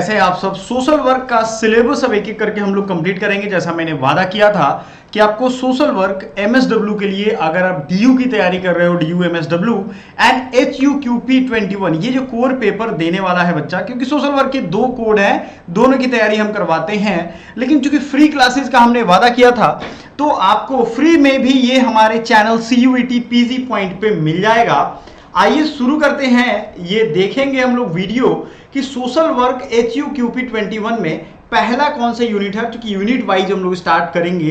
ऐसे आप सब सोशल वर्क का सिलेबस अब एक एक करके हम लोग कंप्लीट करेंगे। जैसा मैंने वादा किया था कि आपको सोशल वर्क एमएसडब्ल्यू के लिए, अगर आप डीयू की तैयारी कर रहे हो, डीयू एमएसडब्ल्यू एंड HUQP 21, ये जो कोर पेपर देने वाला है बच्चा, क्योंकि सोशल वर्क के 2 कोड हैं, दोनों की तैयारी हम करवाते हैं। लेकिन चूंकि फ्री क्लासेस का हमने वादा किया था, तो आपको फ्री में भी ये हमारे चैनल CUET PG पॉइंट पे मिल जाएगा। आइए शुरू करते हैं। ये देखेंगे हम लोग वीडियो कि सोशल वर्क HUQP 21 में पहला कौन सा यूनिट है। क्योंकि यूनिट वाइज हम लोग स्टार्ट करेंगे।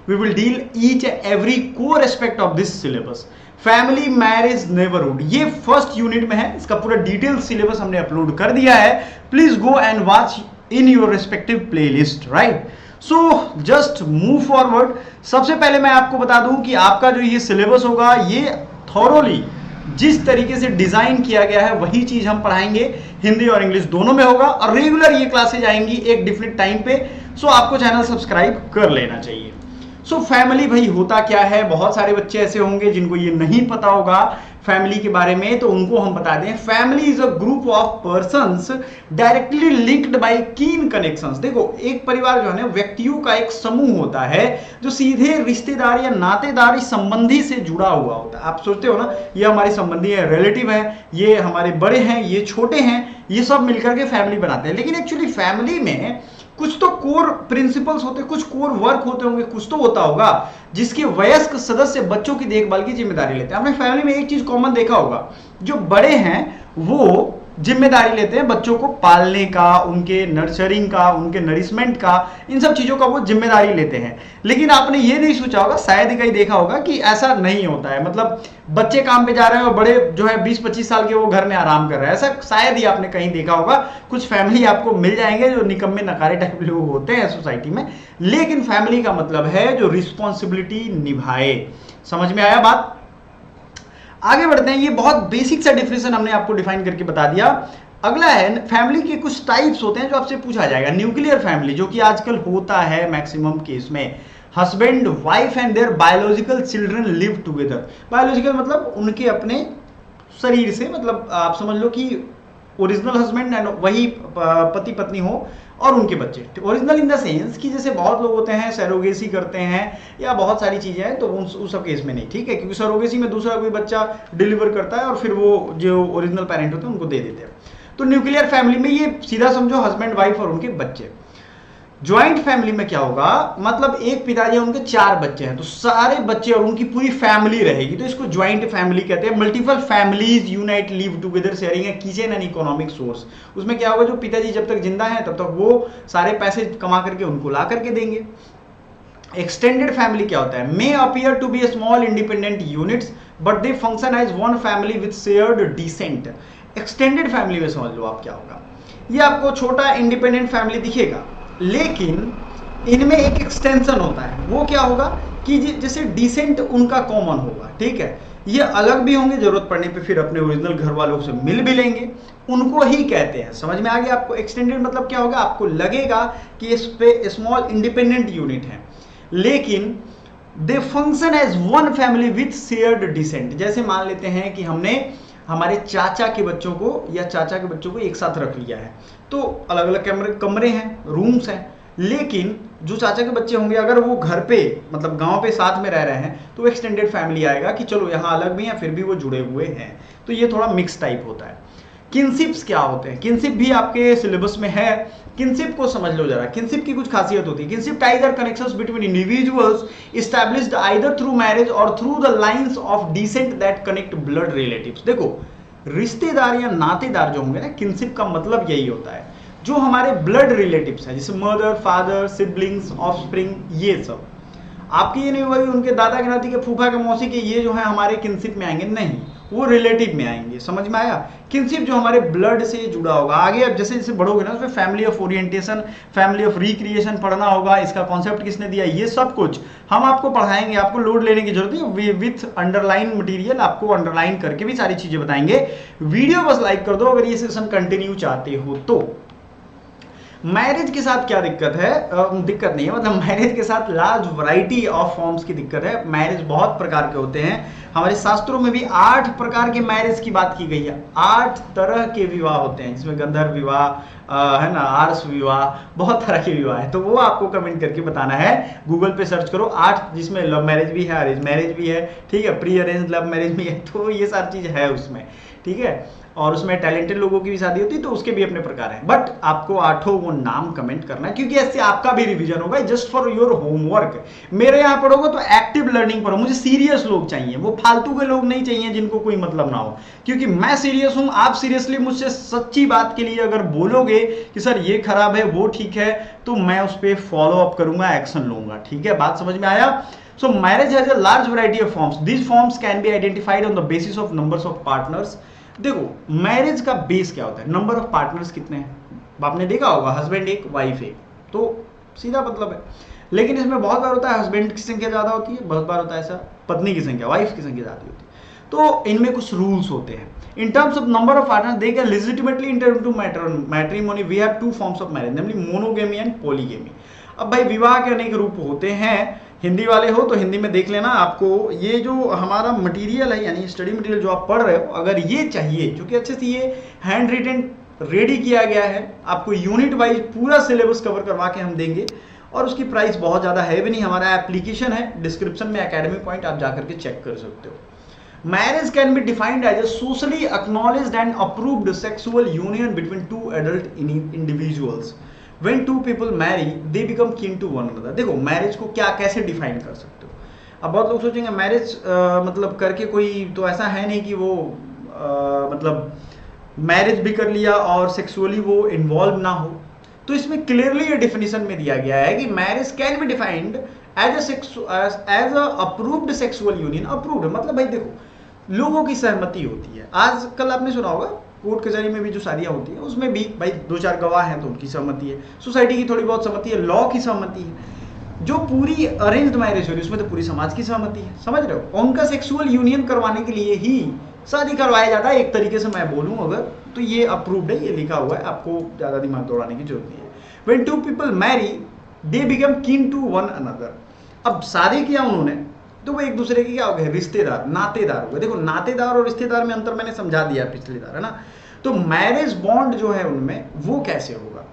We will deal each every core aspect of this syllabus. Family marriage neighbourhood ये फर्स्ट यूनिट में है। इसका पूरा डिटेल सिलेबस हमने अपलोड कर दिया है। Please go and watch in your respective playlist, right. So just move forward. सबसे पहले मैं आपको बता दूं कि आपका जो ये सिलेबस होगा, ये थॉरोली जिस तरीके से डिजाइन किया गया है वही चीज हम पढ़ाएंगे। हिंदी और इंग्लिश दोनों में होगा और रेगुलर ये क्लासेज आएंगी एक डिफरेंट टाइम पे। सो आपको चैनल सब्सक्राइब कर लेना चाहिए। सो फैमिली भाई होता क्या है, बहुत सारे बच्चे ऐसे होंगे जिनको ये नहीं पता होगा फैमिली के बारे में, तो उनको हम बता दें। Family is a group of persons directly linked by कीन कनेक्शंस। देखो, एक परिवार जो है ना, व्यक्तियों का एक समूह होता है जो सीधे रिश्तेदार या नातेदारी संबंधी से जुड़ा हुआ होता है। आप सोचते हो ना, ये हमारे संबंधी है, रिलेटिव है, ये हमारे बड़े हैं, ये छोटे हैं, ये सब मिलकर के फैमिली बनाते हैं। लेकिन एक्चुअली फैमिली में कुछ तो कोर प्रिंसिपल्स होते हैं, कुछ कोर वर्क होते होंगे, कुछ तो होता होगा जिसके वयस्क सदस्य बच्चों की देखभाल की जिम्मेदारी लेते हैं। आपने फैमिली में एक चीज कॉमन देखा होगा, जो बड़े हैं वो जिम्मेदारी लेते हैं बच्चों को पालने का, उनके नर्चरिंग का, उनके नरिशमेंट का, इन सब चीजों का वो जिम्मेदारी लेते हैं। लेकिन आपने ये नहीं सोचा होगा, शायद कहीं देखा होगा कि ऐसा नहीं होता है। मतलब बच्चे काम पे जा रहे हैं और बड़े जो है 20-25 साल के वो घर में आराम कर रहे हैं। ऐसा शायद ही आपने कहीं देखा होगा। कुछ फैमिली आपको मिल जाएंगे जो निकम्मे नकारे टाइप लोग होते हैं सोसाइटी में। लेकिन फैमिली का मतलब है जो रिस्पॉन्सिबिलिटी निभाए। समझ में आया बात? आगे बढ़ते हैं। ये बहुत बेसिक सा डिफिनेशन हमने आपको डिफाइन करके बता दिया। अगला है, फैमिली के कुछ टाइप्स होते हैं जो आपसे पूछा जाएगा। न्यूक्लियर फैमिली, जो कि आजकल होता है मैक्सिमम केस में। Husband, wife and their biological children live together. Biological मतलब उनके अपने शरीर से, मतलब आप समझ लो कि ओरिजिनल हस्बैंड एंड वही पति पत्नी हो और उनके बच्चे। ओरिजिनल इन द सेंस कि जैसे बहुत लोग होते हैं सरोगेसी करते हैं या बहुत सारी चीजें हैं, तो उस सब केस में नहीं, ठीक है। क्योंकि सरोगेसी में दूसरा कोई बच्चा डिलीवर करता है और फिर वो जो ओरिजिनल पेरेंट होते हैं उनको दे देते हैं। तो न्यूक्लियर फैमिली में ये सीधा समझो हस्बैंड, वाइफ और उनके बच्चे। ज्वाइंट फैमिली में क्या होगा, मतलब एक पिताजी उनके 4 बच्चे हैं, तो सारे बच्चे और उनकी पूरी फैमिली रहेगी, तो इसको ज्वाइंट फैमिली कहते हैं। Multiple families unite live together sharing A kitchen and economic source. उसमें क्या होगा, जो पिताजी जब तक जिंदा हैं तब तक वो सारे पैसे कमा करके उनको ला करके देंगे। एक्सटेंडेड फैमिली क्या होता है, may appear to be small independent units but they function as one family with shared descent. Extended family में समझ लो आप क्या होगा, ये आपको छोटा इंडिपेंडेंट फैमिली दिखेगा, लेकिन इनमें एक एक्सटेंशन होता है। वो क्या होगा कि जैसे डिसेंट उनका कॉमन होगा, ठीक है। ये अलग भी होंगे, जरूरत पड़ने पे फिर अपने ओरिजिनल घर वालों से मिल भी लेंगे, उनको ही कहते हैं। समझ में आ गया आपको? एक्सटेंडेड मतलब क्या होगा, आपको लगेगा कि इस पे स्मॉल इंडिपेंडेंट यूनिट है, लेकिन they function as one family with shared descent. जैसे मान लेते हैं कि हमने हमारे चाचा के बच्चों को या चाचा के बच्चों को एक साथ रख लिया है, तो अलग अलग कमरे हैं, रूम्स हैं, लेकिन जो चाचा के बच्चे होंगे अगर वो घर पे मतलब गांव पे साथ में रह रहे हैं तो एक्सटेंडेड फैमिली आएगा कि चलो यहाँ अलग भी हैं फिर भी वो जुड़े हुए हैं। तो ये थोड़ा मिक्स टाइप होता है। किनशिप्स क्या होते हैं, किनशिप भी आपके सिलेबस में है। किनशिप को समझ लो जरा। किनशिप की कुछ खासियत होती है। Kinship ties are connections between individuals established either through marriage or through the lines of descent that connect blood relatives. देखो, रिश्तेदार या नातेदार जो होंगे ना, किनशिप का मतलब यही होता है, जो हमारे ब्लड रिलेटिव्स हैं, जैसे मदर, फादर, सिबलिंग्स, ऑफस्प्रिंग, ये सब। आपके ये नहीं हुआ कि उनके दादा के नाती के, फूफा के, मौसी के, ये जो है हमारे किनशिप में आएंगे, नहीं, वो रिलेटिव में आएंगे। समझ में आया? किनशिप जो हमारे ब्लड से जुड़ा होगा। आगे अब जैसे जैसे बढ़ोगे ना, उसमें family of orientation, family of recreation पढ़ना होगा। इसका कॉन्सेप्ट किसने दिया, ये सब कुछ हम आपको पढ़ाएंगे। आपको लोड लेने की जरूरत नहीं, विथ अंडरलाइन मटेरियल आपको अंडरलाइन करके भी सारी चीजें बताएंगे। वीडियो बस लाइक कर दो अगर ये सेशन कंटिन्यू चाहते हो तो। मैरिज के साथ क्या दिक्कत है? दिक्कत नहीं है, मतलब मैरिज के साथ लार्ज वैरायटी ऑफ फॉर्म्स की दिक्कत है। मैरिज बहुत प्रकार के होते हैं, हमारे शास्त्रों में भी 8 प्रकार के मैरिज की बात की गई है। 8 तरह के विवाह होते हैं, जिसमें गंधर्व विवाह है ना, आर्ष विवाह, बहुत तरह के विवाह है। तो वो आपको कमेंट करके बताना है, गूगल पे सर्च करो 8, जिसमें लव मैरिज भी है, अरेंज मैरिज भी है, ठीक है, प्री अरेंज लव मैरिज भी है, तो ये सारी चीज है उसमें, ठीक है। और उसमें टैलेंटेड लोगों की भी शादी होती है, तो उसके भी अपने प्रकार हैं। बट आपको 8 वो नाम कमेंट करना है, क्योंकि ऐसे आपका भी रिवीजन होगा, जस्ट फॉर योर होमवर्क। मेरे यहाँ पढ़ोगे तो एक्टिव लर्निंग पढ़ो, मुझे सीरियस लोग चाहिए, वो फालतू के लोग नहीं चाहिए जिनको कोई मतलब ना हो, क्योंकि मैं सीरियस हूं। आप सीरियसली मुझसे सच्ची बात के लिए अगर बोलोगे कि सर ये खराब है वो ठीक है, तो मैं उस पर फॉलो अप करूंगा, एक्शन लूंगा, ठीक है। बात समझ में आया? So marriage has a large variety of forms. These forms can be identified on the basis of numbers of partners. देखो मैरिज का बेस क्या होता है? नंबर ऑफ पार्टनर्स कितने हैं? आपने देखा होगा हस्बैंड एक, वाइफ एक, तो सीधा मतलब है। लेकिन इसमें बहुत बार होता है हस्बैंड की संख्या ज्यादा होती है, बहुत बार होता है ऐसा पत्नी की संख्या, वाइफ की संख्या ज्यादा होती है। तो इनमें कुछ रूल्स होते हैं। In terms of number of partners, they can legitimately enter into matrimony. We have 2 forms of marriage, namely monogamy and polygamy. अब भाई विवाह के अनेक रूप होते हैं। हिंदी वाले हो तो हिंदी में देख लेना, आपको ये जो हमारा मटेरियल है, यानी स्टडी मटेरियल जो आप पढ़ रहे हो, अगर ये चाहिए, क्योंकि अच्छे से ये हैंड रिटन रेडी किया गया है, आपको यूनिट वाइज पूरा सिलेबस कवर करवा के हम देंगे, और उसकी प्राइस बहुत ज़्यादा है भी नहीं। हमारा एप्लीकेशन है, डिस्क्रिप्शन में एकेडमी पॉइंट, आप जाकर के चेक कर सकते हो। Marriage can be defined as a socially acknowledged and approved sexual union between 2 adult individuals. When 2 people marry, they become kin to one another. देखो मैरिज को क्या कैसे डिफाइन कर सकते हो? अब बहुत लोग सोचेंगे मैरिज मतलब करके कोई तो ऐसा है नहीं कि वो मतलब मैरिज भी कर लिया और सेक्सुअली वो इन्वॉल्व ना हो। तो इसमें क्लियरली ये डिफिनेशन में दिया गया है कि marriage can be defined as a approved sexual union. Approved मतलब भाई देखो लोगों की सहमति होती है। आजकल आपने सुना होगा कोर्ट कचहरी में भी जो शादियां होती हैं उसमें भी भाई 2-4 गवाह हैं तो उनकी सहमति है, सोसाइटी की थोड़ी बहुत सहमति है, लॉ की सहमति है। जो पूरी अरेंज्ड मैरिज हो रही है उसमें तो पूरी समाज की सहमति है, समझ रहे हो। उनका सेक्सुअल यूनियन करवाने के लिए ही शादी करवाया जाता है, एक तरीके से मैं बोलूं अगर तो ये अप्रूव्ड है, ये लिखा हुआ है, आपको ज्यादा दिमाग दौड़ाने की जरूरत नहीं है। When 2 people marry, they become kin to one another. अब शादी किया उन्होंने तो वो एक दूसरे के क्या हो गए? रिश्तेदार, नातेदार हो गए। देखो नातेदार और रिश्तेदार में अंतर मैंने समझा दिया पिछली बार, है ना। तो मैरिज बॉन्ड जो है उनमें वो कैसे होगा?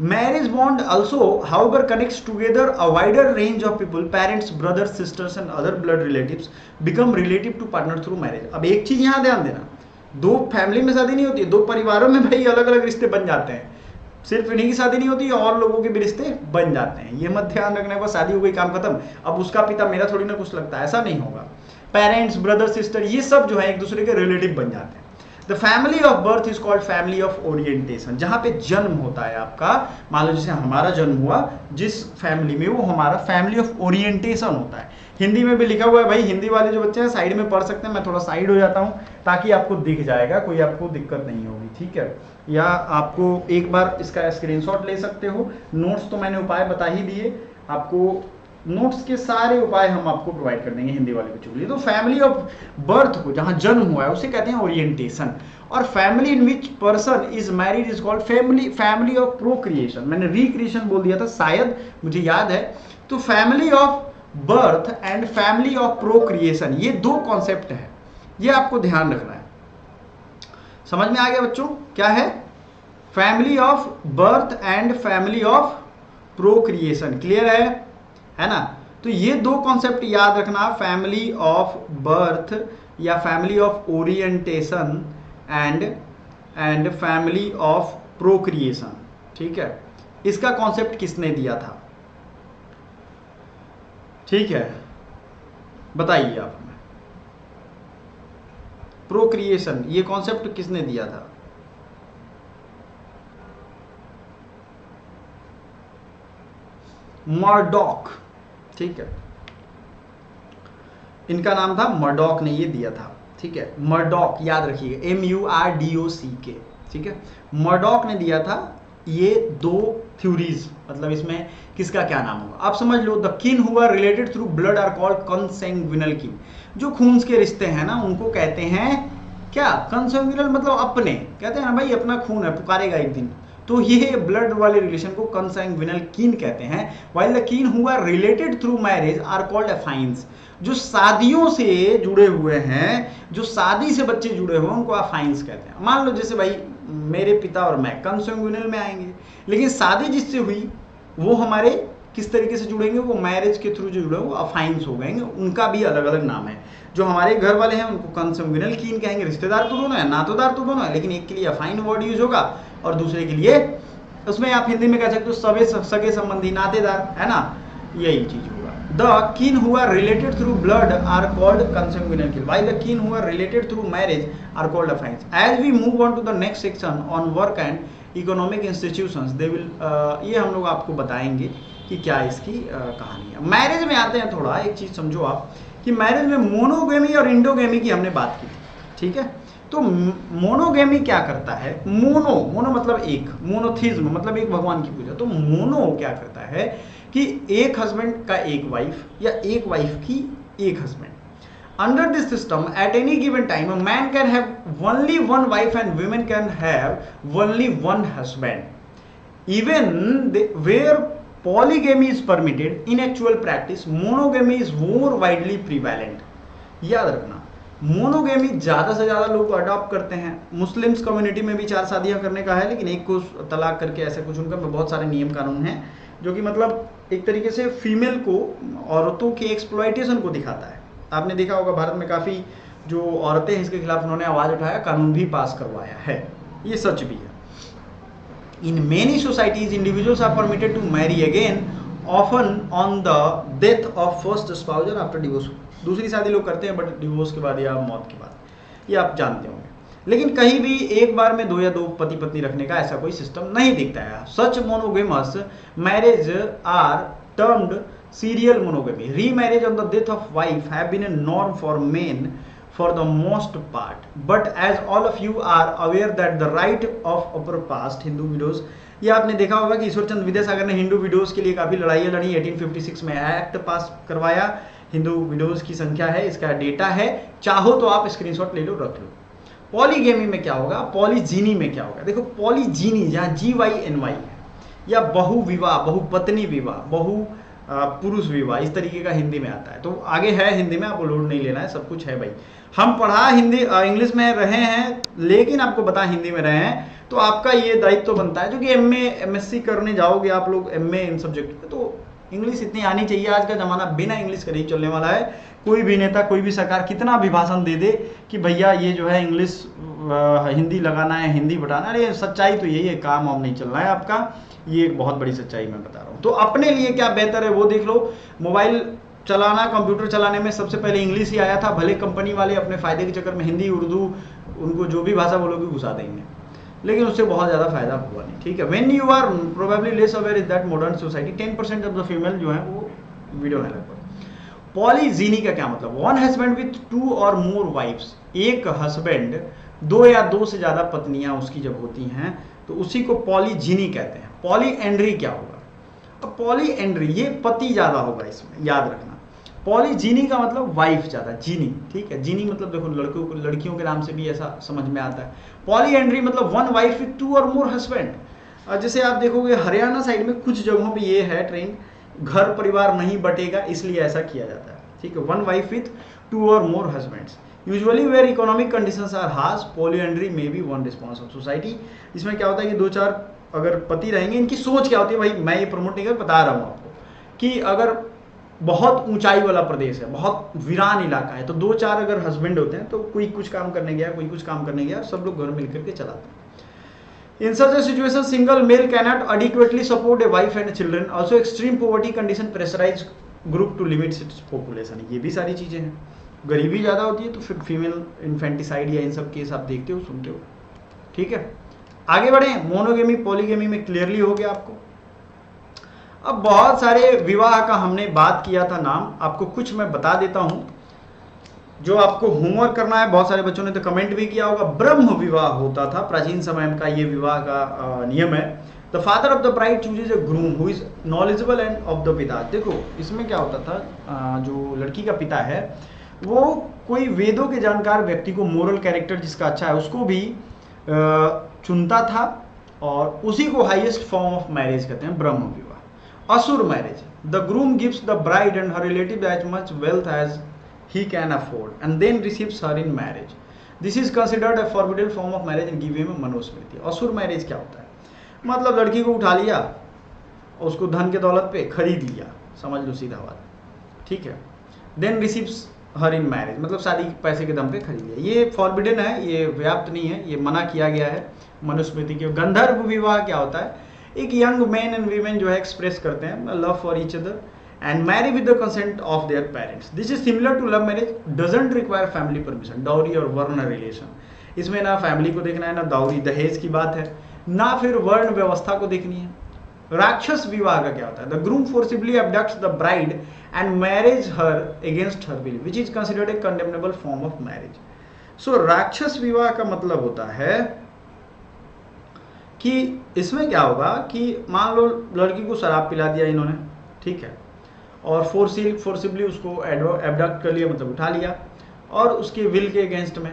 Marriage bond also however connects together a wider range of people, parents, brothers, sisters and other blood relatives become relative to partner through marriage. अब एक चीज यहाँ ध्यान देना, 2 फैमिली में शादी नहीं होती है, 2 परिवारों में भाई अलग अलग रिश्ते बन जाते हैं। सिर्फ इन्हीं की शादी नहीं होती, और लोगों के भी रिश्ते बन जाते हैं। ये मत ध्यान रखना है बस शादी हो गई काम खत्म, अब उसका पिता मेरा थोड़ी ना कुछ लगता है, ऐसा नहीं होगा। पेरेंट्स, ब्रदर, सिस्टर, ये सब जो है एक दूसरे के रिलेटिव बन जाते हैं। The family of birth is called family of orientation. जहां पे जन्म होता है आपका, मान लो जैसे हमारा जन्म हुआ जिस फैमिली में, वो हमारा फैमिली ऑफ ओरिएंटेशन होता है। हिंदी में भी लिखा हुआ है भाई, हिंदी वाले जो बच्चे हैं साइड में पढ़ सकते हैं, मैं थोड़ा साइड हो जाता हूँ ताकि आपको दिख जाएगा, कोई आपको दिक्कत नहीं होगी, ठीक है। या आपको एक बार इसका स्क्रीनशॉट ले सकते हो। नोट्स तो मैंने उपाय बता ही दिए आपको, नोट्स के सारे उपाय हम आपको प्रोवाइड कर देंगे हिंदी वाले बच्चों के लिए। तो फैमिली ऑफ बर्थ को, जहां जन्म हुआ है, उसे कहते हैं ओरिएंटेशन। और family in which person is married is called family of procreation. मैंने रिक्रिएशन बोल दिया था शायद, मुझे याद है। तो family of birth and family of procreation, ये 2 कॉन्सेप्ट है, ये आपको ध्यान रखना है। समझ में आ गया बच्चों? क्या है? Family of birth and family of procreation. Clear है ना। तो ये 2 कॉन्सेप्ट याद रखना, फैमिली ऑफ बर्थ या family of orientation and family of procreation, ठीक है। इसका कॉन्सेप्ट किसने दिया था? ठीक है, बताइए आप हमें। प्रोक्रिएशन ये कॉन्सेप्ट किसने दिया था? मर्डॉक, ठीक है, इनका नाम था मर्डॉक ने ये दिया था, ठीक है। मर्डॉक याद रखिएगा, MURDOCK, ठीक है। मर्डॉक ने दिया था ये 2 थ्योरीज, मतलब इसमें किसका क्या नाम होगा आप समझ लो। The kin who are related through blood are called consanguineal kin. जो खून के रिश्ते हैं ना उनको कहते हैं क्या? कंसैंग्विनल, मतलब अपने, कहते हैं ना भाई अपना खून है, पुकारेगा एक दिन, तो ये ब्लड वाले रिलेशन को कंसंग्विनल कीन कहते हैं। While the kin who are related through marriage are called affines. जो शादियों से जुड़े हुए हैं, जो शादी से बच्चे जुड़े हुए हैं, उनको अफाइंस कहते हैं। मान लो जैसे भाई मेरे पिता और मैं कंसंग्विनल में आएंगे, लेकिन शादी जिससे हुई वो हमारे किस तरीके से जुड़ेंगे, वो मैरिज के थ्रू जो जुड़े वो अफाइंस हो गएंगे। उनका भी अलग अलग नाम है। जो हमारे घर वाले हैं उनको कंसंग्विनल कीन कहेंगे। रिश्तेदार तो दोनों है, नातोदार तो दोनों है, लेकिन एक के लिए अफाइन वर्ड यूज होगा और दूसरे के लिए, उसमें आप हिंदी में कह सकते हो सगे संबंधी, नातेदार, है ना, यही चीज होगा। The kin who are related through blood are called consanguineal kin, while the kin who are related through marriage are called affines. As we move on to the next section on work and economic institutions, they will, ये हम लोग आपको बताएंगे कि क्या इसकी कहानी है। मैरिज में आते हैं, थोड़ा एक चीज समझो आप कि मैरिज में मोनोगेमी और इंडोगेमी की हमने बात की थी, ठीक है। तो मोनोगेमी क्या करता है, मोनो मतलब एक, मोनोथिज्म मतलब एक भगवान की पूजा। तो मोनो क्या करता है कि एक हस्बैंड का एक वाइफ या एक वाइफ की एक husband. Under this system at any given time man can have only one wife and women can have only one husband. Even where polygamy is permitted, in actual practice monogamy is more widely prevalent। याद रखना, monogamy ज्यादा से ज्यादा लोग adopt करते हैं। Muslims community में भी 4 शादियां करने का है, लेकिन एक को तलाक करके ऐसा कुछ, उनका बहुत सारे नियम कानून हैं जो कि मतलब एक तरीके से फीमेल को, औरतों के एक्सप्लॉयटेशन को दिखाता है। आपने देखा होगा भारत में काफी जो औरतें हैं इसके खिलाफ उन्होंने आवाज उठाया, कानून भी पास करवाया है, ये सच भी है। In many societies, individuals are permitted to marry again, often on the death of first spouse or after divorce। दूसरी शादी लोग करते हैं बट डिवोर्स के बाद या मौत के बाद, ये आप जानते होंगे। लेकिन कहीं भी एक बार में 2 या 2 पति पत्नी रखने का ऐसा कोई सिस्टम नहीं दिखता है। Such monogamous marriage are termed serial monogamy। Remarriage on the death of wife have been a norm for men for the most part, but as all of you are aware that the right of upper caste Hindu widows, ये आपने देखा होगा कि ईश्वरचंद विद्यासागर ने Hindu widows के लिए काफी लड़ाइयाँ लड़ी। 1856 में एक्ट पास करवाया। हिंदू विडोज की संख्या है, इसका डेटा है, चाहो तो आप स्क्रीनशॉट ले लो, रख लो। पॉलीगेमी में क्या होगा, पॉलीजीनी में क्या होगा। देखो पॉलीजीनी जहाँ GYNY है, या बहु विवाह, बहुपत्नी विवाह, बहु पुरुष विवाह, इस तरीके का हिंदी में आता है। तो आगे है हिंदी में, आपको लोड नहीं लेना है, सब कुछ है भाई। हम पढ़ा हिंदी इंग्लिश में रहे हैं, लेकिन आपको बता हिंदी में रहे हैं, तो आपका ये दायित्व तो बनता है, जो कि MA MSc करने जाओगे आप लोग, MA इन सब्जेक्ट में, तो इंग्लिश इतनी आनी चाहिए। आज का जमाना बिना इंग्लिश के नहीं चलने वाला है। कोई भी नेता, कोई भी सरकार कितना भी भाषण दे दे कि भैया ये जो है इंग्लिश हिंदी लगाना है, हिंदी बढ़ाना, अरे सच्चाई तो यही है, काम वाम नहीं चल रहा है आपका। ये एक बहुत बड़ी सच्चाई मैं बता रहा हूँ। तो अपने लिए क्या बेहतर है वो देख लो। मोबाइल चलाना, कंप्यूटर चलाने में सबसे पहले इंग्लिश ही आया था। भले कंपनी वाले अपने फायदे के चक्कर में हिंदी, उर्दू, उनको जो भी भाषा बोलोगे घुसा देंगे, लेकिन उससे बहुत ज़्यादा फायदा हुआ नहीं, ठीक है। When you are probably less aware is that modern society 10% of the female जो है वो वीडियो है लगभग। पॉलीजीनी का क्या मतलब, one husband with 2 or more wives, एक हस्बैंड 2 या 2 से ज़्यादा पत्नियां उसकी जब होती हैं तो उसी को पॉलीजीनी कहते हैं। पॉलीएंड्री क्या होगा, अब पॉलीएंड्री ये पति ज़्यादा होगा इसमें, याद रखना। पॉलीजीनी का मतलब वाइफ ज़्यादा, जीनी, ठीक है। जीनी मतलब देखो लड़कियों के नाम से भी ऐसा समझ में आता है। पॉलीएंड्री मतलब one wife with 2 or more husband. जैसे आप देखोगे हरियाणा साइड में कुछ जगहों पे ये है ट्रेंड, घर परिवार नहीं बटेगा, इसलिए ऐसा किया जाता है, ठीक है। One wife with 2 or more husbands. Usually where economic conditions are harsh, polyandry में be one response of society. इसमें क्या होता है कि 2-4 अगर पति रहेंगे, इनकी सोच क्या होती है, भाई मैं ये प्रमोट नहीं कर, बता रहा हूँ आपको कि अगर बहुत ऊंचाई वाला प्रदेश है, बहुत वीरान इलाका है, तो 2-4 अगर हस्बैंड होते हैं तो कोई कुछ काम करने गया, कोई कुछ काम करने गया, सब लोग घर मिलकर के चलाते हैं। In such a situation single male cannot adequately support a wife and children. Also extreme poverty condition pressurise group to limit its population. ये भी सारी चीजें हैं। गरीबी ज्यादा होती है तो फिर फीमेल इन्फेंटिसाइड या इन सब केस आप देखते हो, सुनते हो, ठीक है। आगे बढ़े, मोनोगेमी पॉलीगेमी में क्लियरली हो गया आपको। अब बहुत सारे विवाह का हमने बात किया था नाम, आपको कुछ मैं बता देता हूं जो आपको होमवर्क करना है। बहुत सारे बच्चों ने तो कमेंट भी किया होगा। ब्रह्म विवाह होता था प्राचीन समय का, ये विवाह का नियम है। The father of the bride chooses A groom who is knowledgeable end of the पिता। देखो इसमें क्या होता था, जो लड़की का पिता है वो कोई वेदों के जानकार व्यक्ति को, मोरल कैरेक्टर जिसका अच्छा है उसको भी चुनता था, और उसी को हाईएस्ट फॉर्म ऑफ मैरिज कहते हैं ब्रह्म विवाह। Asura marriage, the groom gives the bride and her relative as much wealth as he can afford and then receives her in marriage. This is considered a forbidden form of marriage and give him Manusmriti. असुर marriage क्या होता है? मतलब लड़की को उठा लिया, उसको धन के दौलत पे खरीद लिया, समझ लो सीधा बात, ठीक है। Then receives her in marriage, मतलब शादी पैसे के दम पे खरीद लिया। ये फॉरबिडन है, ये व्याप्त नहीं है, ये मना किया गया है मनुस्मृति के। गंधर्व विवाह क्या होता है? एक यंग मैन एंड वीमेन जो है एक्सप्रेस करते हैं love for each other and marry with the consent of their parents. This is similar to love marriage, doesn't require family permission, dowry और वर्ण relation। इसमें ना फैमिली को देखना है, ना दाउरी दहेज की बात है, ना फिर वर्ण व्यवस्था को देखनी है। राक्षस विवाह का क्या होता है? The groom forcibly abducts the bride and marries her against her will, which is considered a condemnable form of marriage. So राक्षस विवाह का मतलब होता है कि इसमें क्या होगा कि मान लो लड़की को शराब पिला दिया इन्होंने, ठीक है, और फोर्सिबली उसको एबडक्ट कर लिया, मतलब उठा लिया, और उसके विल के अगेंस्ट में,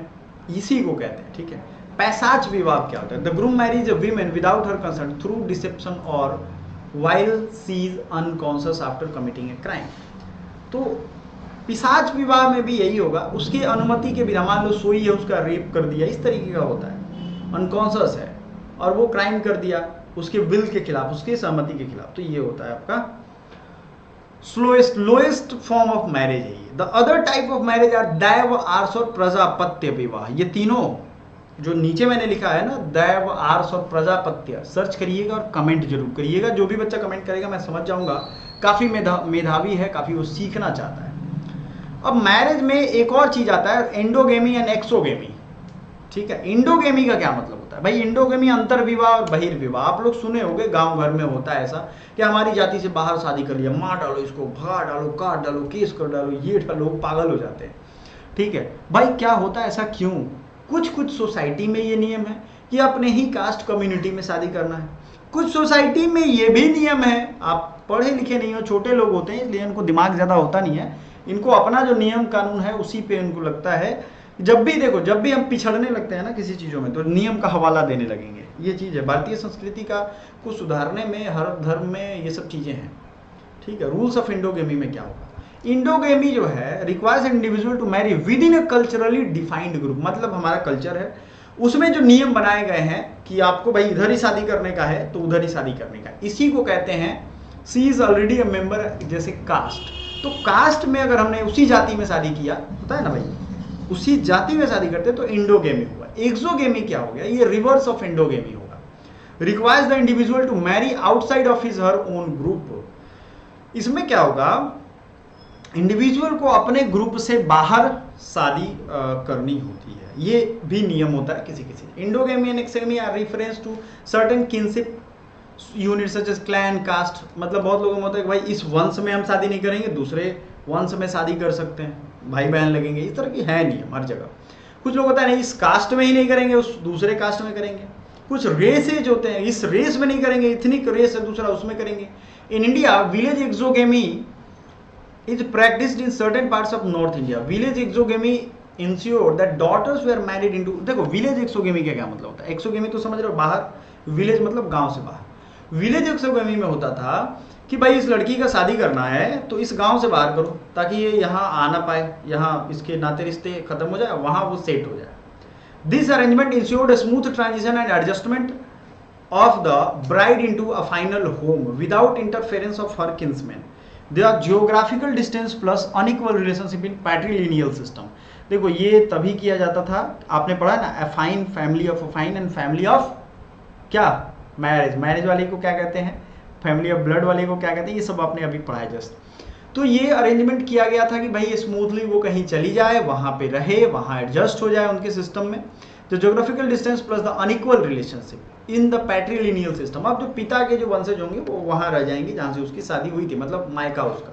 इसी को कहते हैं, ठीक है। पैसाच विवाह क्या होता है? The groom marriage a women without her consent through deception or while she is unconscious after committing a crime. तो पिशाच विवाह में भी यही होगा, उसकी अनुमति के बिना, मान लो सोई है, उसका रेप कर दिया, इस तरीके का होता है, अनकॉन्शियस है और वो क्राइम कर दिया उसके विल के खिलाफ, उसकी सहमति के खिलाफ, तो ये होता है आपका लोएस्ट फॉर्म ऑफ मैरिज है ये। The other type of marriage are Daiva, Arsha और प्रजापत्य विवाह। ये तीनों जो नीचे मैंने लिखा है ना, दैव, आर्स और प्रजापत्य, सर्च करिएगा और कमेंट जरूर करिएगा। जो भी बच्चा कमेंट करेगा मैं समझ जाऊंगा काफी मेधावी है, काफी वो सीखना चाहता है। अब मैरिज में एक और चीज आता है, एंडोगेमी एंड एक्सोगेमी, ठीक है। इंडोगेमी का क्या मतलब होता है भाई? इंडोगेमी अंतर विवाह और बहिर्विवाह। आप लोग सुने होंगे गांव घर में होता है ऐसा कि हमारी जाति से बाहर शादी कर लिया, मार डालो इसको, भगा डालो, काट डालो, केस कर डालो, ये डालो, पागल हो जाते हैं, ठीक है भाई। क्या होता है ऐसा क्यों? कुछ सोसाइटी में ये नियम है कि अपने ही कास्ट कम्युनिटी में शादी करना है। कुछ सोसाइटी में ये भी नियम है, आप पढ़े लिखे नहीं हो, छोटे लोग होते हैं इसलिए इनको दिमाग ज़्यादा होता नहीं है, इनको अपना जो नियम कानून है उसी पे इनको लगता है। जब भी देखो, जब भी हम पिछड़ने लगते हैं ना किसी चीज़ों में, तो नियम का हवाला देने लगेंगे। ये चीज़ है भारतीय संस्कृति का को सुधारने में, हर धर्म में ये सब चीज़ें हैं, ठीक है। रूल्स ऑफ इंडोगेमी में क्या होगा? इंडोगेमी जो है requires individual to marry within a culturally defined group. मतलब हमारा कल्चर है, उसमें जो नियम बनाए गए हैं कि आपको भाई इधर ही शादी करने का है तो उधर ही शादी करने का, इसी को कहते हैं सी इज ऑलरेडी अ मेंबर, जैसे कास्ट। तो कास्ट में अगर हमने उसी जाति में शादी किया, होता है ना भाई, उसी जाति में शादी करते तो इंडोगेमी हुआ। एक्सोगेमी क्या हो गया? ये रिवर्स ऑफ इंडोगेमी होगा। Requires the individual to marry outside of his her own group. इसमें क्या होगा? इंडिविजुअल को अपने ग्रुप से बाहर शादी करनी होती है, ये भी नियम होता है किसी किसी। Endogamy and exogamy are reference to certain kinship unit such as clan, caste. मतलब बहुत लोगों में होता है कि भाई इस वंश में हम शादी नहीं करेंगे, दूसरे वंश में शादी कर सकते हैं, भाई बहन लगेंगे, इस तरह की है नियम हर जगह। कुछ लोग होता है नहीं, इस कास्ट में ही नहीं करेंगे, उस दूसरे कास्ट में करेंगे। कुछ रेसेज होते हैं, इस रेस में नहीं करेंगे, इथनिक रेस है दूसरा, उसमें करेंगे। In India village exogamy is practised in certain parts of north India. Village exogamy ensure that daughters were married into, देखो विलेज एक्सोगेमी का क्या मतलब होता है? एक्सोगेमी तो समझ रहे हो, बाहर, विलेज मतलब गांव से बाहर। विलेज एक्सोगेमी में होता था कि भाई इस लड़की का शादी करना है तो इस गांव से बाहर करो ताकि ये यहाँ आ ना पाए, यहाँ इसके नाते रिश्ते खत्म हो जाए, वहाँ वो सेट हो जाए। This arrangement ensured a smooth transition and adjustment of the bride into a final home without interference of her kinsman. There are geographical distance plus unequal relationship in patrilineal system. देखो ये तभी किया जाता था, आपने पढ़ा ना, affine family of affine and family of क्या? मैरिज। मैरिज वाले को क्या कहते हैं? फैमिली ऑफ ब्लड वाले को क्या कहते हैं? ये सब आपने अभी पढ़ा है जस्ट। तो ये अरेंजमेंट किया गया था कि भाई स्मूथली वो कहीं चली जाए, वहाँ पे रहे, वहाँ एडजस्ट हो जाए उनके सिस्टम में। The geographical distance plus the unequal relationship in the पैट्रिलिनियल system. अब जो पिता के जो वंशज होंगे वो वहाँ रह जाएंगे जहाँ से उसकी शादी हुई थी, मतलब मायका उसका।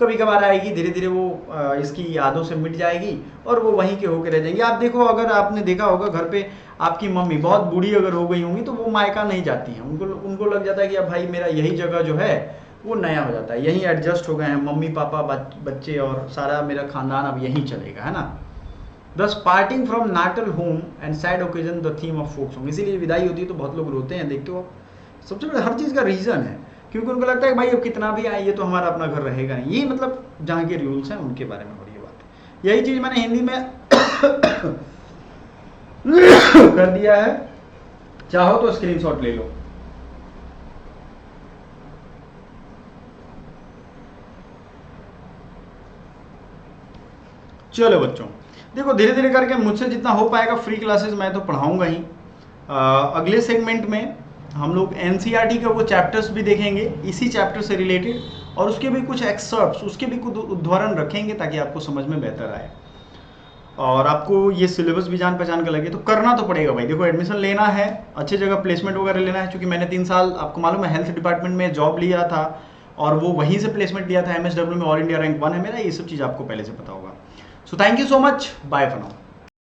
कभी कभार आएगी, धीरे धीरे वो इसकी यादों से मिट जाएगी और वो वहीं के होकर रह जाएंगे। आप देखो, अगर आपने देखा होगा घर पे आपकी मम्मी बहुत बूढ़ी अगर हो गई होंगी तो वो मायका नहीं जाती हैं, उनको लग जाता है कि अब भाई मेरा यही जगह जो है वो नया हो जाता है, यहीं एडजस्ट हो गए हैं, मम्मी पापा बच्चे और सारा मेरा खानदान अब यहीं चलेगा, है ना। Thus parting from natal home and sad occasion the theme of folk song. इसीलिए विदाई होती है तो बहुत लोग रोते हैं, देखते हो आप। सबसे बड़ा हर चीज़ का रीज़न है, क्योंकि उनको लगता है कि भाई अब कितना भी आए ये तो हमारा अपना घर रहेगा नहीं। ये मतलब जहाँ के रूल्स हैं उनके बारे में हो रही है बात। यही चीज़ मैंने हिंदी में कर दिया है, चाहो तो स्क्रीनशॉट ले लो। चलो बच्चों, देखो धीरे धीरे करके मुझसे जितना हो पाएगा फ्री क्लासेस मैं तो पढ़ाऊंगा ही। अगले सेगमेंट में हम लोग एनसीईआरटी के वो चैप्टर्स भी देखेंगे इसी चैप्टर से रिलेटेड, और उसके भी कुछ एक्सर्प्स, उसके भी कुछ उदाहरण रखेंगे ताकि आपको समझ में बेहतर आए और आपको ये सिलेबस भी जान पहचान का लगे। तो करना तो पड़ेगा भाई। देखो एडमिशन लेना है, अच्छी जगह प्लेसमेंट वगैरह लेना है, क्योंकि मैंने 3 साल आपको मालूम है हेल्थ डिपार्टमेंट में जॉब लिया था और वो वहीं से प्लेसमेंट लिया था। एमएसडब्ल्यू में ऑल इंडिया रैंक 1 है मेरा, ये सब चीज़ आपको पहले से पता होगा। So thank you so much, bye for now.